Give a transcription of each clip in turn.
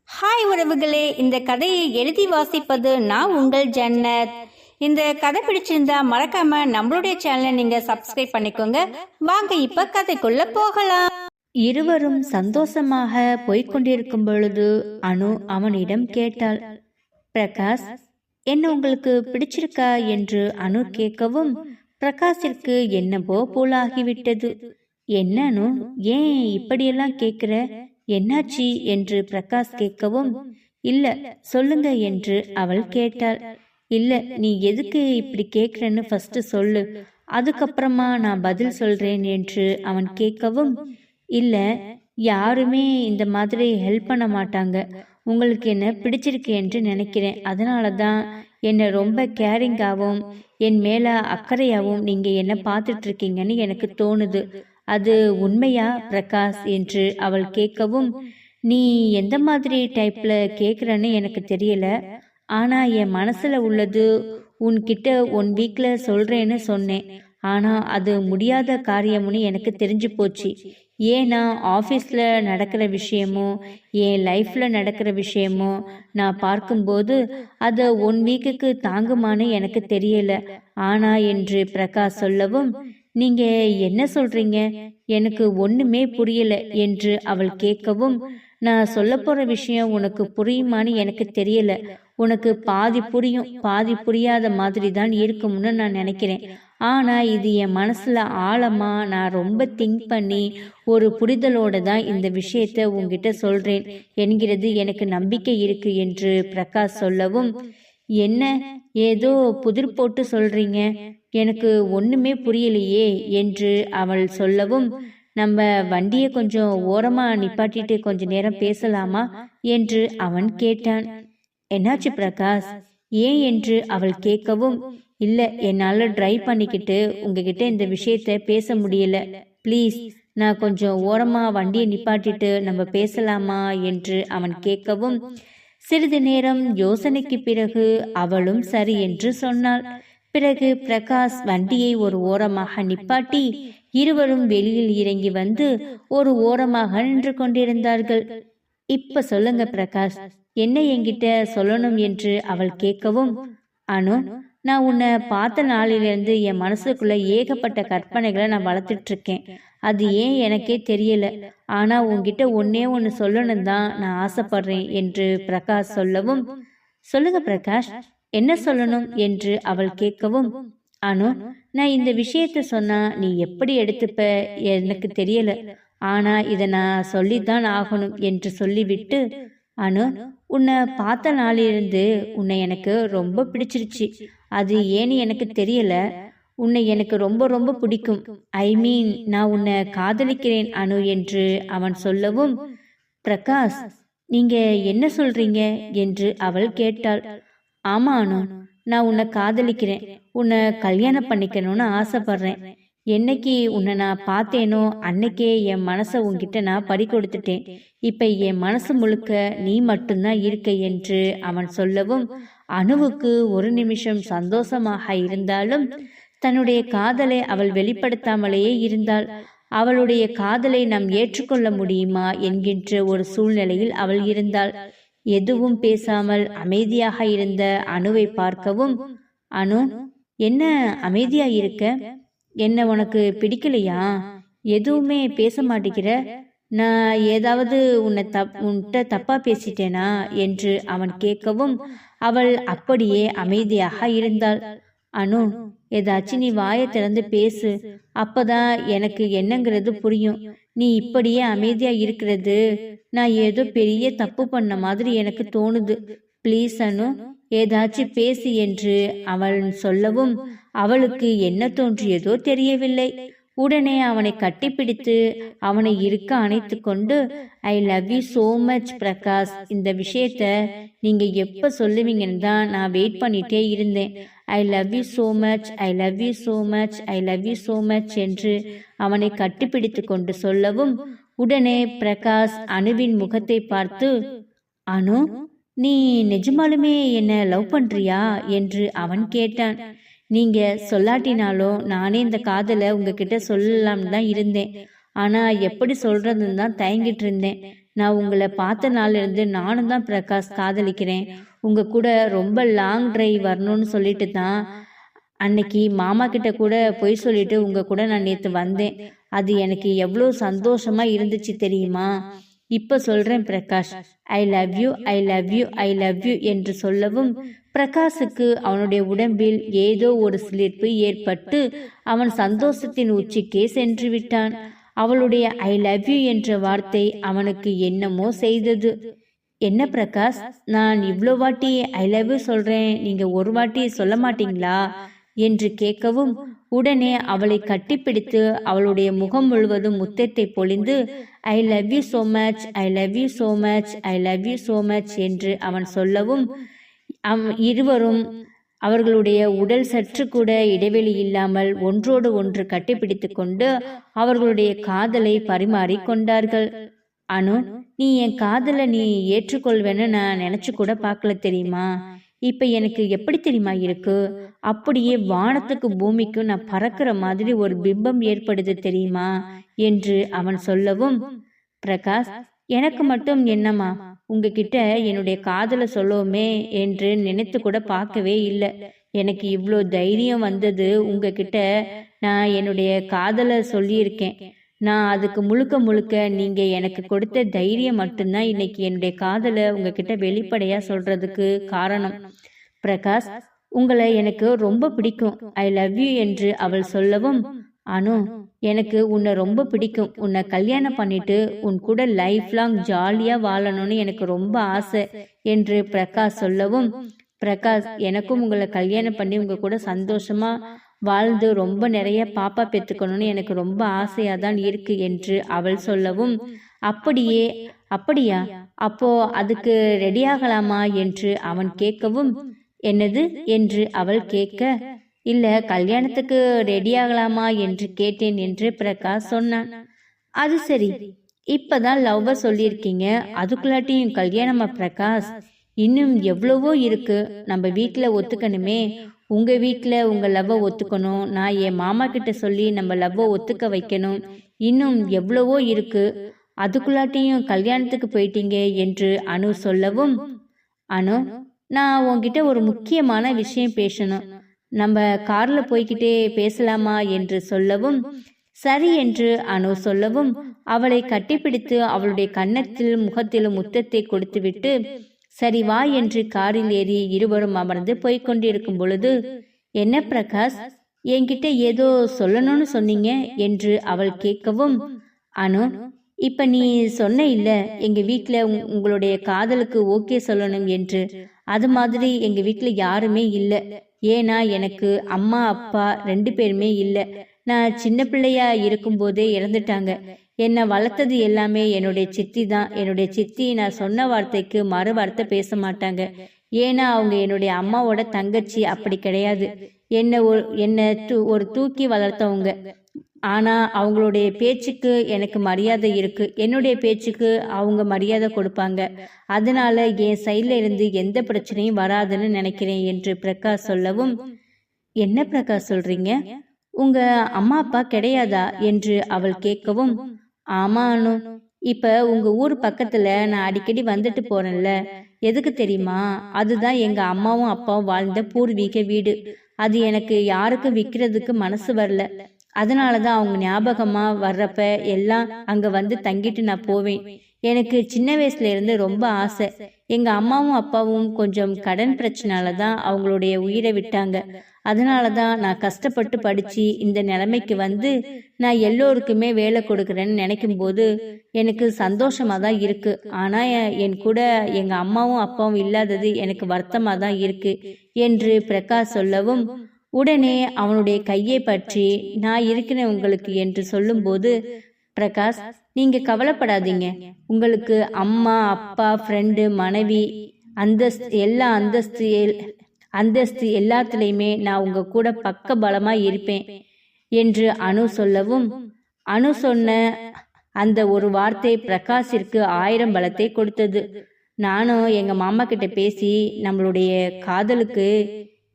Hi உறவுகளே, இந்த கதையை எழுதி வாசிப்பது நான் உங்கள் ஜன்னத். இந்த கதை பிடிச்சிருந்தா மறக்காம நம்மளுடைய சேனலை நீங்க சப்ஸ்கிரைப் பண்ணிக்கோங்க. வாங்க இப்ப கதைக்குள்ள போகலாம். இருவரும் சந்தோஷமாக போய்கொண்டிருக்கும் பொழுது அனு அவனிடம் கேட்டாள், பிரகாஷ், என்ன உங்களுக்கு பிடிச்சிருக்கா என்று அனு கேட்கவும் பிரகாஷிற்கு என்னவோ போலாகிவிட்டது. என்னன்னு ஏன் இப்படியெல்லாம் கேட்குற, என்னாச்சு என்று பிரகாஷ் கேட்கவும், இல்ல சொல்லுங்க என்று அவள் கேட்டாள். இல்ல, நீ எதுக்கு இப்படி கேட்குறன்னு ஃபர்ஸ்ட் சொல்லு, அதுக்கப்புறமா நான் பதில் சொல்றேன் என்று அவன் கேட்கவும், இல்ல யாருமே இந்த மாதிரி ஹெல்ப் பண்ண மாட்டாங்க, உங்களுக்கு என்ன பிடிச்சிருக்கு என்று நினைக்கிறேன், அதனால தான் என்னை ரொம்ப கேரிங்காகவும் என் மேல அக்கறையாகவும் நீங்க என்ன பார்த்துட்டு இருக்கீங்கன்னு எனக்கு தோணுது. அது உண்மையா பிரகாஷ் என்று அவள் கேட்கவும், நீ எந்த மாதிரி டைப்ல கேட்குறன்னு எனக்கு தெரியல, ஆனா என் மனசுல உள்ளது உன்கிட்ட 1 வீக்ல சொல்றேன்னு சொன்னேன். ஆனா அது முடியாத காரியம்னு எனக்கு தெரிஞ்சு போச்சு. ஏன்னா ஆஃபீஸில் நடக்கிற விஷயமோ என் லைஃப்பில் நடக்கிற விஷயமோ நான் பார்க்கும்போது அதை 1 வீக்குக்கு தாங்குமான்னு எனக்கு தெரியல. ஆனா என்று பிரகாஷ் சொல்லவும், நீங்க என்ன சொல்றீங்க, எனக்கு ஒண்ணுமே புரியல என்று அவள் கேட்கவும், நான் சொல்ல போற விஷயம் உனக்கு புரியுமான்னு எனக்கு தெரியல. உனக்கு பாதி புரியும் பாதி புரியாத மாதிரி தான் இருக்கும்னு நான் நினைக்கிறேன். ஆனா இது என் மனசுல ஆழமா நான் ரொம்ப திங்க் பண்ணி ஒரு புரிதலோட தான் இந்த விஷயத்த உங்ககிட்ட சொல்றேன் என்கிறது எனக்கு நம்பிக்கை இருக்கு என்று பிரகாஷ் சொல்லவும், என்ன ஏதோ புதிர் போட்டு சொல்றீங்க, எனக்கு ஒண்ணுமே புரியலையே என்று அவள் சொல்லவும், நம்ம வண்டியை கொஞ்சம் ஓரமா நிப்பாட்டிட்டு கொஞ்ச நேரம் பேசலாமா என்று அவன் கேட்டான். என்னாச்சு பிரகாஷ், ஏன் என்று அவள் கேட்கவும், இல்ல என்னால டிரைவ் பண்ணிக்கிட்டு உங்ககிட்ட இந்த விஷயத்த பேச முடியல, ப்ளீஸ் நான் கொஞ்சம் ஓரமா வண்டியை நிப்பாட்டிட்டு நம்ம பேசலாமா என்று அவன் கேட்கவும், சிறிது நேரம் யோசனைக்கு பிறகு அவளும் சரி என்று சொன்னாள். பிறகு பிரகாஷ் வண்டியை ஒரு ஓரமாக நிப்பாட்டி இருவரும் வெளியில் இறங்கி வந்து ஒரு ஓரமாக நின்று கொண்டிருந்தார்கள். இப்ப சொல்லுங்க பிரகாஷ், என்ன என்கிட்ட சொல்லணும் என்று அவள் கேட்கவும், அனு, நான் உன்னை பார்த்த நாளிலிருந்து என் மனசுக்குள்ள ஏகப்பட்ட கற்பனைகளை நான் வளர்த்துட்டு இருக்கேன். அது ஏன் எனக்கே தெரியல. ஆனா உன்கிட்ட ஒன்னே ஒன்று சொல்லணும் தான் நான் ஆசைப்படுறேன் என்று பிரகாஷ் சொல்லவும், சொல்லுங்க பிரகாஷ், என்ன சொல்லணும் என்று அவள் கேட்கவும், அனு, நான் இந்த விஷயத்த சொன்னா நீ எப்படி எடுத்துப்ப எனக்கு தெரியல, ஆனா இதை நான் சொல்லித்தான் ஆகணும் என்று சொல்லிவிட்டு, அனு, உன்னை பார்த்த நாளிலிருந்து உன்னை எனக்கு ரொம்ப பிடிச்சிருச்சு. அது ஏன்னு எனக்கு தெரியல, உன்னை எனக்கு ரொம்ப ரொம்ப பிடிக்கும். ஐ மீன் நான் உன்னை காதலிக்கிறேன் அனு என்று அவன் சொல்லவும், பிரகாஷ், நீங்க என்ன சொல்றீங்க என்று அவள் கேட்டாள். ஆமா அனு, நான் உன்னை காதலிக்கிறேன், உன்னை கல்யாணம் பண்ணிக்கணும்னு ஆசைப்படுறேன். என்னைக்கு உன்னை நான் பார்த்தேனோ அன்னைக்கே என் மனசை உன்கிட்ட நான் பறி கொடுத்துட்டேன். இப்ப என் மனசு முழுக்க நீ மட்டும்தான் இருக்க என்று அவன் சொல்லவும், அனுவுக்கு ஒரு நிமிஷம் சந்தோஷமாக இருந்தாலும் தன்னுடைய காதலை அவள் வெளிப்படுத்தாமலேயே இருந்தாள். அவளுடைய காதலை நாம் ஏற்றுக்கொள்ள முடியுமா என்கின்ற ஒரு சூழ்நிலையில் அவள் இருந்தாள். எதுவும் பேசாமல் அமைதியாக இருந்த அனுவை பார்க்கவும், அனு, என்ன அமைதியா இருக்க, என்ன உனக்கு பிடிக்கலையா, எதுவுமே பேச மாட்டேங்கிற, நான் ஏதாவது உன்கிட்ட தப்பா பேசிட்டேனா என்று அவன் கேட்கவும் அவள் அப்படியே அமைதியாக இருந்தாள். அனு, ஏதாச்சும் நீ வாயை திறந்து பேசு, அப்பதான் எனக்கு என்னங்கிறது புரியும். நீ இப்படியே அமைதியா இருக்கிறது நான் ஏதோ பெரிய தப்பு பண்ண மாதிரி எனக்கு தோணுது. ப்ளீஸ் அனு, ஏதாச்சும் பேசு என்று அவள் சொல்லவும் அவளுக்கு என்ன தோன்றியதோ தெரியவில்லை. உடனே அவனை கட்டிப்பிடித்து அவனை இருக்க அணைத்து கொண்டு, I love you so much Prakash, இந்த விஷயத்த நீங்க எப்ப சொல்லுவீங்கன்னு தான் நான் வெயிட் பண்ணிட்டே இருந்தேன். I love you so much, I love you so much, I love you so much என்று அவனை கட்டிப்பிடித்து கொண்டு சொல்லவும், உடனே பிரகாஷ் அனுவின் முகத்தை பார்த்து, அனு, நீ நிஜமாலுமே என்ன லவ் பண்றியா என்று அவன் கேட்டான். நீங்க சொல்லாட்டினாலும் நானே இந்த காதலை உங்ககிட்ட சொல்லலாம்னு தான் இருந்தேன். ஆனா எப்படி சொல்றதுன்னு தான் தயங்கிட்டு இருந்தேன். நான் உங்களை பார்த்த நாள்ல இருந்து நானும் தான் பிரகாஷ் காதலிக்கிறேன். உங்க கூட ரொம்ப லாங் டிரைவ் வரணும்னு சொல்லிட்டு தான் அன்னைக்கு மாமா கிட்ட கூட பொய் சொல்லிட்டு உங்க கூட நான் நேத்து வந்தேன். அது எனக்கு எவ்வளோ சந்தோஷமா இருந்துச்சு தெரியுமா? இப்ப சொல்றேன் Prakash, I love you, I love you, I love you என்று சொல்லவும் பிரகாஷுக்கு அவனுடைய உடம்பில் ஏதோ ஒரு சிலிர்ப்பு ஏற்பட்டு அவன் சந்தோஷத்தின் உச்சிக்கே சென்று விட்டான். அவளுடைய ஐ லவ் யூ என்ற வார்த்தை அவனுக்கு என்னமோ செய்தது. என்ன பிரகாஷ், நான் இவ்வளோ வாட்டி ஐ லவ் யூ சொல்றேன், நீங்க ஒரு வாட்டி சொல்ல மாட்டீங்களா என்று கேட்கவும் உடனே அவளை கட்டிப்பிடித்து அவளுடைய முகம் முழுவதும் முத்தத்தை பொழிந்து I love you so much, I love you so much, I love you so much என்று அவன் சொல்லவும் இருவரும் அவர்களுடைய உடல் சற்று கூட இடைவெளி இல்லாமல் ஒன்றோடு ஒன்று கட்டிப்பிடித்து கொண்டு அவர்களுடைய காதலை பரிமாறி கொண்டார்கள். அனு, நீ என் காதலை நீ ஏற்றுக்கொள்வேன்னு நான் நினைச்சு கூட பார்க்கல தெரியுமா? இப்ப எனக்கு எப்படி தெரியுமா இருக்கு? அப்படியே வானத்துக்கு பூமிக்கும் நான் பறக்கிற மாதிரி ஒரு பிம்பம் ஏற்படுது தெரியுமா என்று அவன் சொல்லவும் பிரகாஷ், எனக்கு மட்டும் என்னம்மா, உங்ககிட்ட என்னுடைய காதலை சொல்லவுமே என்று நினைத்து கூட பார்க்கவே இல்லை. எனக்கு இவ்வளோ தைரியம் வந்தது உங்ககிட்ட நான் என்னுடைய காதலை சொல்லியிருக்கேன். நான் அதுக்கு முழுக்க முழுக்க நீங்க எனக்கு கொடுத்த தைரியம் மட்டும்தான் இன்னைக்கு என்னுடைய காதலை உங்ககிட்ட வெளிப்படையா சொல்றதுக்கு காரணம். பிரகாஷ், உங்களை எனக்கு ரொம்ப பிடிக்கும், ஐ லவ் யூ என்று அவள் சொல்லவும் அனு, எனக்கு உன்னை ரொம்ப பிடிக்கும். உன்னை கல்யாணம் பண்ணிட்டு உன் கூட லைஃப் லாங் ஜாலியா வாழணும்னு எனக்கு ரொம்ப ஆசை என்று பிரகாஷ் சொல்லவும் பிரகாஷ், எனக்கும் உங்களை கல்யாணம் பண்ணி உங்க கூட சந்தோஷமா வாழ்ந்து ரொம்ப நிறைய பாப்பா பெற்றுக்கணும்னு எனக்கு ரொம்ப ஆசையா தான் இருக்கு என்று அவள் சொல்லவும் அப்படியா, அப்போ அதுக்கு ரெடியாகலாமா என்று அவன் கேட்கவும் என்னது என்று அவள் கேட்க, இல்ல கல்யாணத்துக்கு ரெடியாகலாமா என்று கேட்டேன் என்று பிரகாஷ் சொன்னான். அது சரி, இப்பதான் லவ்வ சொல்லியிருக்கீங்க, அதுக்குள்ளாட்டியும் கல்யாணமா பிரகாஷ்? இன்னும் எவ்வளவோ இருக்கு, நம்ம வீட்டுல ஒத்துக்கணுமே. உங்க வீட்டுல உங்க லவ்வ ஒத்துக்கணும், நான் என் மாமா கிட்ட சொல்லி நம்ம லவ்வ ஒத்துக்க வைக்கணும், இன்னும் எவ்வளவோ இருக்கு, அதுக்குள்ளாட்டியும் கல்யாணத்துக்கு போயிட்டீங்க என்று அனு சொல்லவும் அனு, நான் உன்கிட்ட ஒரு முக்கியமான விஷயம் பேசணும், நம்ம கார்ல போய்கிட்டே பேசலாமா என்று சொல்லவும் சரி என்று அனு சொல்லவும் அவளை கட்டிப்பிடித்து அவளுடைய கன்னத்தில் முகத்திலும் முத்தத்தை கொடுத்துவிட்டு சரி வா என்று காரில் ஏறி இருவரும் அமர்ந்து போய்கொண்டிருக்கும் பொழுது என்ன பிரகாஷ், என்கிட்ட ஏதோ சொல்லணும்னு சொன்னீங்க என்று அவள் கேட்கவும் அனு, இப்ப நீ சொன்ன இல்ல எங்க வீட்டுல உங்களுடைய காதலுக்கு ஓகே சொல்லணும் என்று, அது மாதிரி எங்க வீட்டுல யாருமே இல்லை. ஏன்னா எனக்கு அம்மா அப்பா 2 பேருமே இல்லை. நான் சின்ன பிள்ளையா இருக்கும் போதே இறந்துட்டாங்க. என்னை வளர்த்தது எல்லாமே என்னுடைய சித்தி தான். என்னுடைய சித்தி நான் சொன்ன வார்த்தைக்கு மறு வார்த்தை பேச மாட்டாங்க. ஏன்னா அவங்க என்னுடைய அம்மாவோட தங்கச்சி அப்படி கிடையாது. என்னை ஒரு தூக்கி வளர்த்தவங்க. ஆனா அவங்களுடைய பேச்சுக்கு எனக்கு மரியாதை இருக்கு, என்னுடைய பேச்சுக்கு அவங்க மரியாதை கொடுப்பாங்க. அதனால என் சைட்ல இருந்து எந்த பிரச்சனையும் வராதுன்னு நினைக்கிறேன் என்று பிரகாஷ் சொல்லவும் என்ன பிரகாஷ் சொல்றீங்க, உங்க அம்மா அப்பா கிடையாதா என்று அவள் கேட்கவும் ஆமா அனு, இப்ப உங்க ஊர் பக்கத்துல நான் அடிக்கடி வந்துட்டு போறேன்ல, எதுக்கு தெரியுமா? அதுதான் எங்க அம்மாவும் அப்பாவும் வாழ்ந்த பூர்வீக வீடு. அது எனக்கு யாருக்கும் விற்கிறதுக்கு மனசு வரல. அதனாலதான் அவங்க ஞாபகமா வர்றப்ப எல்லாம் அங்க வந்து தங்கிட்டு நான் போவேன். எனக்கு சின்ன வயசுல இருந்து ரொம்ப ஆசை. எங்க அம்மாவும் அப்பாவும் கொஞ்சம் கடன் பிரச்சனாலதான் அவங்களுடைய உயிரை விட்டாங்க. அதனாலதான் நான் கஷ்டப்பட்டு படிச்சு இந்த நிலைமைக்கு வந்து நான் எல்லோருக்குமே வேலை கொடுக்கறேன்னு நினைக்கும் போது எனக்கு சந்தோஷமா தான் இருக்கு. ஆனா என் கூட எங்க அம்மாவும் அப்பாவும் இல்லாதது எனக்கு வருத்தமா தான் இருக்கு என்று பிரகாஷ் சொல்லவும் உடனே அவனுடைய கையை பற்றி நான் இருக்கிறேன் உங்களுக்கு என்று சொல்லும்போது பிரகாஷ், நீங்க கவலைப்படாதீங்க, உங்களுக்கு அம்மா அப்பா ஃப்ரெண்டு மனைவி அந்தஸ்து எல்லாத்துலேயுமே நான் உங்க கூட பக்க பலமா இருப்பேன் என்று அனு சொல்லவும் அனு சொன்ன அந்த ஒரு வார்த்தை பிரகாஷிற்கு 1000 பலத்தை கொடுத்தது. நானும் எங்க மாமா கிட்ட பேசி நம்மளுடைய காதலுக்கு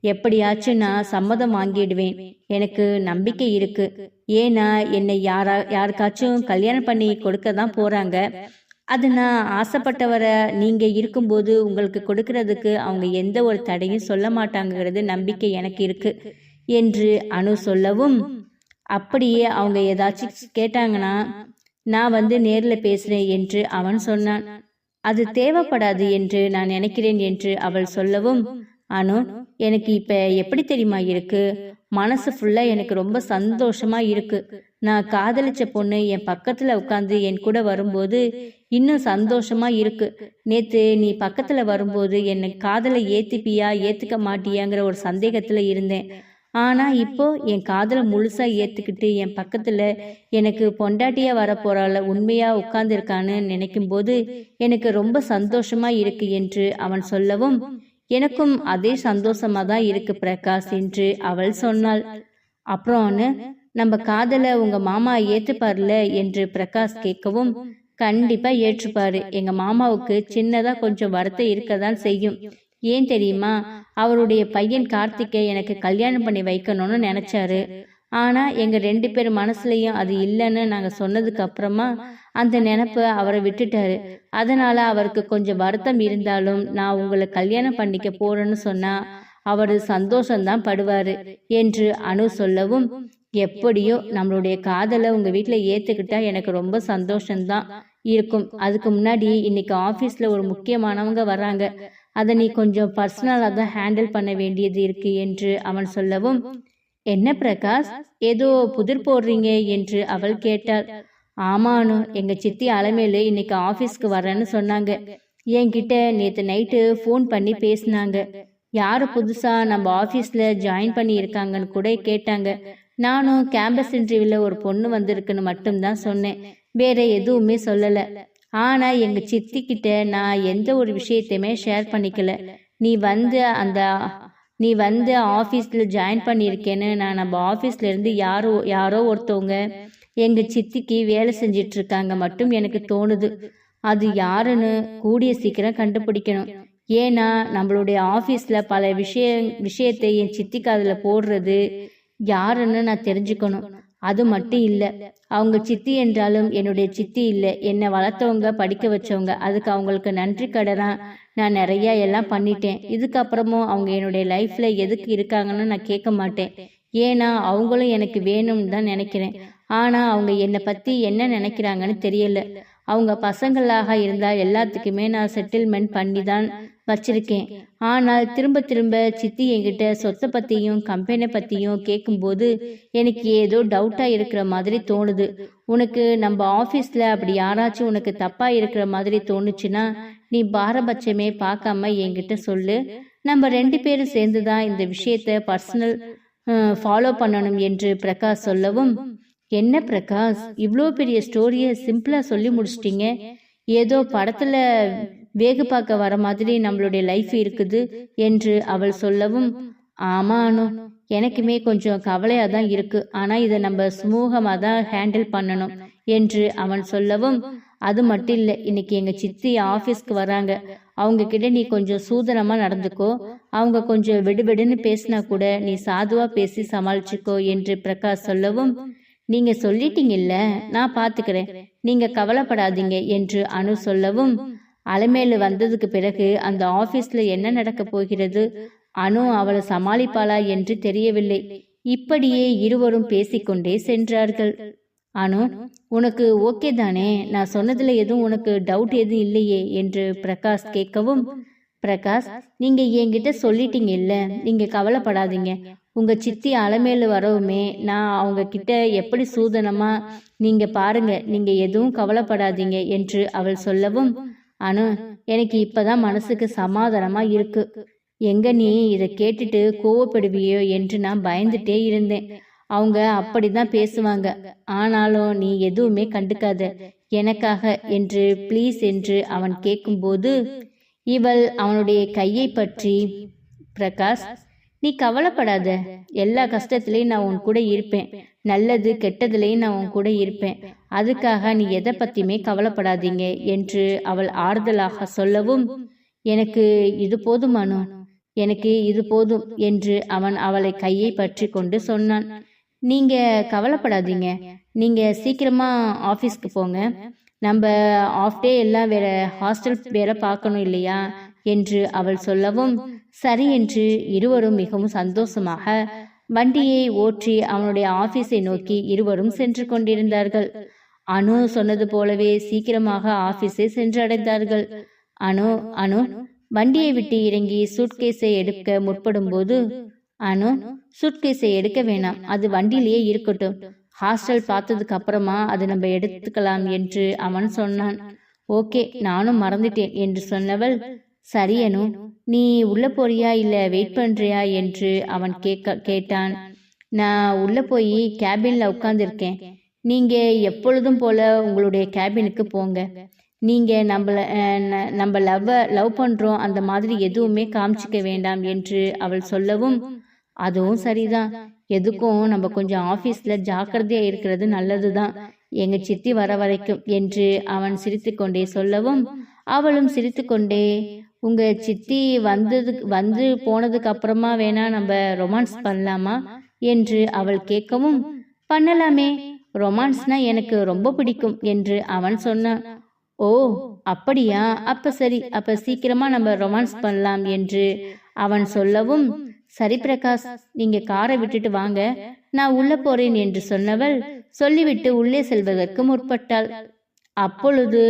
எப்படியாச்சும் நான் சம்மதம் வாங்கிடுவேன். எனக்கு நம்பிக்கை இருக்கு. ஏன்னா என்னை யாருக்காச்சும் கல்யாணம் பண்ணி கொடுக்க தான் போறாங்க. அது நான் ஆசைப்பட்டவரை நீங்கள் இருக்கும்போது உங்களுக்கு கொடுக்கறதுக்கு அவங்க எந்த ஒரு தடையும் சொல்ல மாட்டாங்கிறது நம்பிக்கை எனக்கு இருக்கு என்று அனு சொல்லவும், அப்படியே அவங்க ஏதாச்சும் கேட்டாங்கன்னா நான் வந்து நேரில் பேசுகிறேன் என்று அவன் சொன்னான். அது தேவைப்படாது என்று நான் நினைக்கிறேன் என்று அவள் சொல்லவும், அனு எனக்கு இப்போ எப்படி தெரியுமா இருக்கு, மனசு ஃபுல்லாக எனக்கு ரொம்ப சந்தோஷமா இருக்கு. நான் காதலிச்ச பொண்ணு என் பக்கத்தில் உட்காந்து என் கூட வரும்போது இன்னும் சந்தோஷமா இருக்கு. நேற்று நீ பக்கத்தில் வரும்போது என்னை காதலை ஏற்றுப்பியா ஏற்றுக்க மாட்டியாங்கிற ஒரு சந்தேகத்தில் இருந்தேன். ஆனால் இப்போ என் காதலை முழுசாக ஏற்றுக்கிட்டு என் பக்கத்தில் எனக்கு பொண்டாட்டியாக வரப்போறாள் உண்மையாக உட்கார்ந்துருக்கான்னு நினைக்கும் போது எனக்கு ரொம்ப சந்தோஷமாக இருக்கு என்று அவன் சொல்லவும், எனக்கும் அதே சந்தோஷமாக தான் இருக்கு பிரகாஷ் என்று அவள் சொன்னாள். அப்புறம்னு நம்ம காதலை உங்கள் மாமா ஏற்றுப்பார்ல என்று பிரகாஷ் கேட்கவும், கண்டிப்பாக ஏற்றுப்பாரு. எங்கள் மாமாவுக்கு சின்னதாக கொஞ்சம் வருத்தம் இருக்கதான் செய்யும். ஏன் தெரியுமா, அவருடைய பையன் கார்த்திகை எனக்கு கல்யாணம் பண்ணி வைக்கணும்னு நினைச்சாரு. ஆனா எங்க 2 பேர் மனசுலயும் அது இல்லைன்னு நாங்க சொன்னதுக்கு அப்புறமா அந்த நினைப்ப அவரை விட்டுட்டாரு. அதனால அவருக்கு கொஞ்சம் வருத்தம் இருந்தாலும் நான் உங்களை கல்யாணம் பண்ணிக்க போறேன்னு சொன்னா அவரு சந்தோஷம்தான் படுவாரு என்று அனு சொல்லவும், எப்படியோ நம்மளுடைய காதலை உங்க வீட்டுல ஏத்துக்கிட்டா எனக்கு ரொம்ப சந்தோஷம்தான் இருக்கும். அதுக்கு முன்னாடி இன்னைக்கு ஆபீஸ்ல ஒரு முக்கியமானவங்க வர்றாங்க. அதை நீ கொஞ்சம் பர்சனலாக தான் ஹேண்டில் பண்ண வேண்டியது இருக்கு என்று அவன் சொல்லவும், என்ன பிரகாஷ் ஏதோ புதிர் போடுறீங்க என்று அவள் கேட்டாள். ஆமானு, எங்க சித்தி அலமேலு இன்னைக்கு ஆபீஸ்க்கு வரேன்னு சொன்னாங்க. என்கிட்ட நேற்று நைட்டு ஃபோன் பண்ணி பேசினாங்க. யாரு புதுசா நம்ம ஆபீஸ்ல ஜாயின் பண்ணி இருக்காங்கன்னு கூட கேட்டாங்க. நானும் கேம்பஸ் இன்டர்வியூல ஒரு பொண்ணு வந்திருக்குன்னு மட்டும்தான் சொன்னேன், வேற எதுவுமே சொல்லல. ஆனா எங்க சித்தி கிட்ட நான் எந்த ஒரு விஷயத்தையுமே ஷேர் பண்ணிக்கல. நீ வந்து ஆபீஸ்ல ஜாயின் பண்ணியிருக்கேன்னு நான் நம்ம ஆபீஸ்ல இருந்து யாரோ ஒருத்தவங்க எங்க சித்திக்கு வேலை செஞ்சிட்டு இருக்காங்க மட்டும் எனக்கு தோணுது. அது யாருன்னு கூடிய சீக்கிரம் கண்டுபிடிக்கணும். ஏன்னா நம்மளுடைய ஆபீஸ்ல பல விஷயத்தை என் சித்தி காதுல போடுறது யாருன்னு நான் தெரிஞ்சுக்கணும். அது மட்டும் இல்லை, அவங்க சித்தி என்றாலும் என்னுடைய சித்தி இல்லை, என்னை வளர்த்தவங்க படிக்க வச்சவங்க. அதுக்கு அவங்களுக்கு நன்றி கடனா நான் நிறைய எல்லாம் பண்ணிட்டேன். இதுக்கப்புறமும் அவங்க என்னுடைய லைஃப்ல எதுக்கு இருக்காங்கன்னு நான் கேட்க மாட்டேன். ஏன்னா அவங்களும் எனக்கு வேணும்னு தான் நினைக்கிறேன். ஆனா அவங்க என்னை பத்தி என்ன நினைக்கிறாங்கன்னு தெரியல. அவங்க பசங்களாக இருந்தால் எல்லாத்துக்குமே நான் செட்டில்மெண்ட் பண்ணி தான் வச்சிருக்கேன். ஆனால் திரும்ப திரும்ப சித்தி என்கிட்ட சொத்தை பத்தியும் கம்பெனி பத்தியும் கேட்கும்போது எனக்கு ஏதோ டவுட்டா இருக்கிற மாதிரி தோணுது. உனக்கு நம்ம ஆபீஸ்ல அப்படி யாராச்சும் உனக்கு தப்பா இருக்கிற மாதிரி தோணுச்சுன்னா நீ பாரபட்சமே பார்க்காம என்கிட்ட சொல்லு. நம்ம 2 பேரும் சேர்ந்துதான் இந்த விஷயத்த பர்சனல் ஃபாலோ பண்ணணும் என்று பிரகாஷ் சொல்லவும், என்ன பிரகாஷ் இவ்வளோ பெரிய ஸ்டோரியை சிம்பிளா சொல்லி முடிச்சிட்டீங்க. ஏதோ படத்துல வேகு பார்க்க வர மாதிரி நம்மளுடைய லைஃப் இருக்குது என்று அவள் சொல்லவும், ஆமானு எனக்குமே கொஞ்சம் கவலையா தான் இருக்கு. ஆனா இதை நம்ம சுமூகமா தான் ஹேண்டில் பண்ணணும் என்று அவன் சொல்லவும், அது மட்டும் இல்லை, இன்னைக்கு எங்க சித்தி ஆபீஸ்க்கு வராங்க. அவங்க கிட்ட நீ கொஞ்சம் சூதனமா நடந்துக்கோ. அவங்க கொஞ்சம் வெடுவெடுன்னு பேசினா கூட நீ சாதுவா பேசி சமாளிச்சுக்கோ என்று பிரகாஷ் சொல்லவும், நீங்க சொல்லிட்டீங்கல்ல, நான் பாத்துக்கிறேன், நீங்க கவலைப்படாதீங்க என்று அனு சொல்லவும், அலமேலு வந்ததுக்கு பிறகு அந்த ஆபீஸ்ல என்ன நடக்க போகிறது, அனு அவளை சமாளிப்பாளா என்று தெரியவில்லை. இப்படியே இருவரும் பேசிக்கொண்டே சென்றார்கள். அனு, உனக்கு ஓகே தானே? நான் சொன்னதுல எதுவும் உனக்கு டவுட் எதுவும் இல்லையே என்று பிரகாஷ் கேட்கவும், பிரகாஷ் நீங்க என்கிட்ட சொல்லிட்டீங்க இல்ல, நீங்க கவலைப்படாதீங்க. உங்க சித்தி அலமேலு வரவுமே நான் அவங்க கிட்ட எப்படி சூதனமா நீங்க பாருங்க, நீங்க எதுவும் கவலைப்படாதீங்க என்று அவள் சொல்லவும், அனு எனக்கு இப்பதான் மனசுக்கு சமாதானமா இருக்கு. எங்க நீ இதை கேட்டுட்டு கோவப்படுவியோ என்று நான் பயந்துட்டே இருந்தேன். அவங்க அப்படிதான் பேசுவாங்க. ஆனாலும் நீ எதுவுமே கண்டுக்காத எனக்காக என்று ப்ளீஸ் என்று அவன் கேட்கும்போது இவள் அவனுடைய கையை பற்றி, பிரகாஷ் நீ கவலைப்படாத, எல்லா கஷ்டத்திலையும் நான் உன் கூட இருப்பேன், நல்லது கெட்டதுலையும் நான் உன் கூட இருப்பேன், அதுக்காக நீ எதை பத்தியுமே கவலைப்படாதீங்க என்று அவள் ஆறுதலாக சொல்லவும், எனக்கு இது போதும் அனு, எனக்கு இது போதும் என்று அவன் அவளை கையை பற்றி கொண்டு சொன்னான். நீங்க கவலைப்படாதீங்க, நீங்க சீக்கிரமா ஆபீஸ்க்கு போங்க. நம்ம ஆஃப் டே எல்லாம் வேற ஹாஸ்டல் வேற பார்க்கணும் இல்லையா என்று அவள் சொல்லவும் சரி என்று இருவரும் மிகவும் சந்தோஷமாக வண்டியை ஓற்றி அவனுடைய ஆபீஸை நோக்கி இருவரும் சென்று கொண்டிருந்தார்கள். அனு சொன்னது போலவே சீக்கிரமாக ஆபீஸை சென்றடைந்தார்கள். அனு வண்டியை விட்டு இறங்கி சூட்கேஸை எடுக்க முற்படும் போது, அனு சூட்கேஸை எடுக்க வேணாம், அது வண்டியிலேயே இருக்கட்டும், ஹாஸ்டல் பார்த்ததுக்கு அப்புறமா அது நம்ம எடுத்துக்கலாம் என்று அவன் சொன்னான். ஓகே, நானும் மறந்துட்டேன் என்று சொன்னவள், சரி அனு, நீ உள்ள போறியா இல்ல வெயிட் பண்றியா என்று அவன் கேட்டான். நான் உள்ள போய் கேபின்ல உட்கார்ந்துருக்கேன், நீங்க எப்பொழுதும் போல உங்களுடைய கேபினுக்கு போங்க. நீங்க நம்ம லவ் பண்றோம் அந்த மாதிரி எதுவுமே காமிச்சிக்க வேண்டாம் என்று அவள் சொல்லவும், அதுவும் சரிதான், எதுக்கும் நம்ம கொஞ்சம் ஆபீஸ்ல ஜாக்கிரதையா இருக்கிறது நல்லதுதான், எங்க சித்தி வர வரைக்கும் என்று அவன் சிரித்து கொண்டே சொல்லவும், அவளும் சிரித்து கொண்டே, உங்க சித்தி வந்து போனதுக்கு அப்புறமா வேணா நம்ம ரொமான்ஸ் பண்ணலாமா என்று அவள் கேட்கவும், பண்ணலாமே, ரொமான்ஸ்னா எனக்கு ரொம்ப பிடிக்கும் என்று அவன் சொன்னான். ஓ அப்படியா, அப்ப சரி, அப்ப சீக்கிரமா நம்ம ரொமான்ஸ் பண்ணலாம் என்று அவன் சொல்லவும், சரி பிரகாஷ், நீங்க காரை விட்டுட்டு வாங்க, நான் உள்ள போறேன் என்று சொன்னவள் சொல்லிவிட்டு உள்ளே செல்வதற்கு முற்பட்டாள். அப்பொழுது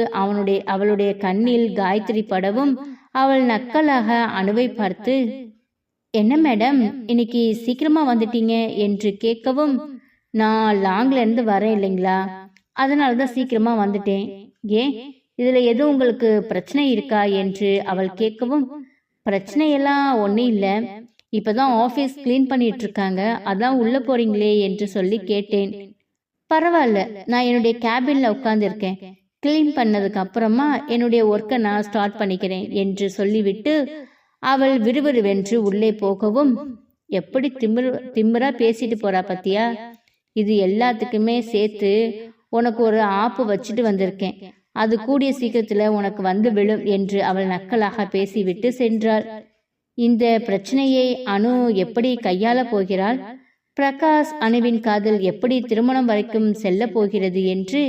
அவளுடைய கண்ணில் காயத்ரி படவும் அவள் நக்கலாக அனுவை பார்த்து, என்ன மேடம் இன்னைக்கு சீக்கிரமா வந்துட்டீங்க என்று கேட்கவும், நான் லாங்ல இருந்து வரேன் இல்லைங்களா, அதனாலதான் சீக்கிரமா வந்துட்டேன், ஏன் இதுல எதுவும் உங்களுக்கு பிரச்சனை இருக்கா என்று அவள் கேட்கவும், பிரச்சனையெல்லாம் ஒன்னும் இல்ல, இப்பதான் ஆபீஸ் கிளீன் பண்ணிட்டு இருக்காங்க, அதான் உள்ள போறீங்களே என்று சொல்லி கேட்டேன். பரவாயில்ல, நான் என்னுடைய கேபின்ல உட்கார்ந்து இருக்கேன், கிளீன் பண்ணதுக்கு அப்புறமா என்னுடைய ஒர்க்கை நான் ஸ்டார்ட் பண்ணிக்கிறேன் என்று சொல்லிவிட்டு அவள் விறுவிறுவென்று உள்ளே போகவும், எப்படி திமிரா பேசிட்டு போறா பத்தியா, இது எல்லாத்துக்குமே சேர்த்து உனக்கு ஒரு ஆப்பு வச்சுட்டு வந்திருக்கேன், அது கூடிய சீக்கிரத்துல உனக்கு வந்து விழும் என்று அவள் நக்கலாக பேசிவிட்டு சென்றாள். இந்த பிரச்சனையை அனு எப்படி கையாள போகிறாள், பிரகாஷ் அனுவின் காதல் எப்படி திருமணம் வரைக்கும் செல்ல போகிறது என்று,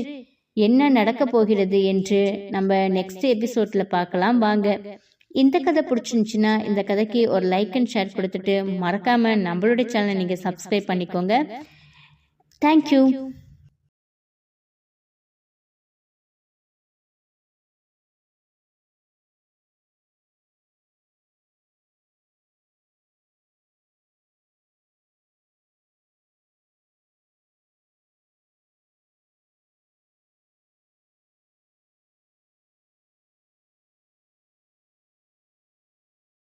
என்ன நடக்க போகிறது என்று நம்ம நெக்ஸ்ட் எபிசோட்ல பார்க்கலாம் வாங்க. இந்த கதை பிடிச்சிருந்துச்சுன்னா இந்த கதைக்கு ஒரு லைக் அண்ட் ஷேர் கொடுத்துட்டு மறக்காம நம்மளுடைய சேனலை நீங்க சப்ஸ்கிரைப் பண்ணிக்கோங்க. தேங்க்யூ.